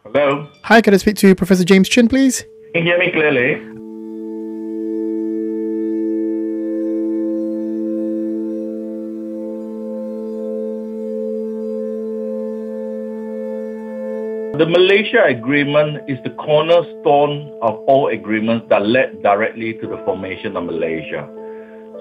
Hello? Hi, can I speak to Professor James Chin, please? Can you hear me clearly? The Malaysia Agreement is the cornerstone of all agreements that led directly to the formation of Malaysia.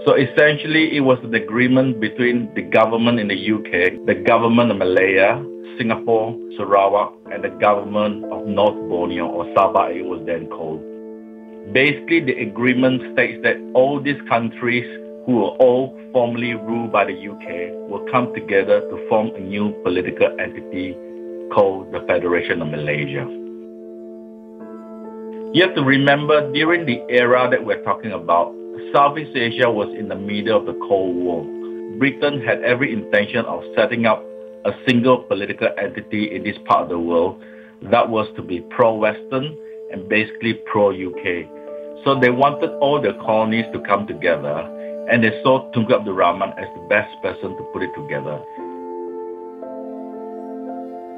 So essentially, it was an agreement between the government in the UK, the government of Malaya, Singapore, Sarawak, and the government of North Borneo, or Sabah it was then called. Basically, the agreement states that all these countries who were all formerly ruled by the UK will come together to form a new political entity called the Federation of Malaysia. You have to remember, during the era that we're talking about, Southeast Asia was in the middle of the Cold War. Britain had every intention of setting up a single political entity in this part of the world that was to be pro-Western and basically pro-UK. So they wanted all the colonies to come together, and they saw Tunku Abdul Rahman as the best person to put it together.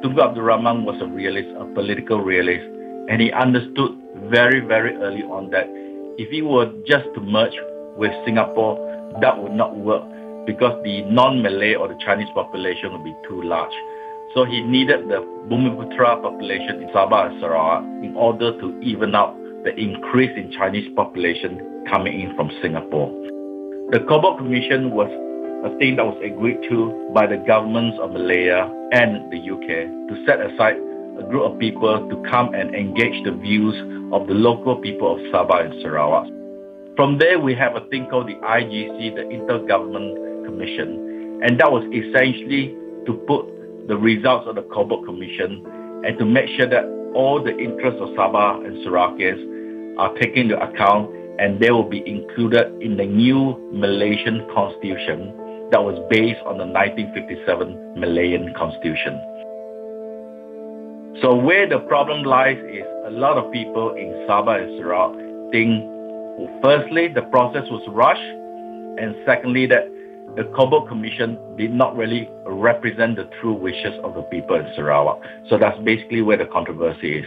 Tunku Abdul Rahman was a realist, a political realist, and he understood very, very early on that if he were just to merge with Singapore, that would not work because the non-Malay or the Chinese population would be too large. So he needed the Bumiputra population in Sabah and Sarawak in order to even out the increase in Chinese population coming in from Singapore. The Cobalt Commission was a thing that was agreed to by the governments of Malaya and the UK to set aside a group of people to come and engage the views of the local people of Sabah and Sarawak. From there, we have a thing called the IGC, the Intergovernment Commission, and that was essentially to put the results of the Cobalt Commission and to make sure that all the interests of Sabah and Sarawakians are taken into account, and they will be included in the new Malaysian Constitution that was based on the 1957 Malayan Constitution. So where the problem lies is a lot of people in Sabah and Sarawak think, well, firstly, the process was rushed, and secondly, that the Cobalt Commission did not really represent the true wishes of the people in Sarawak. So that's basically where the controversy is.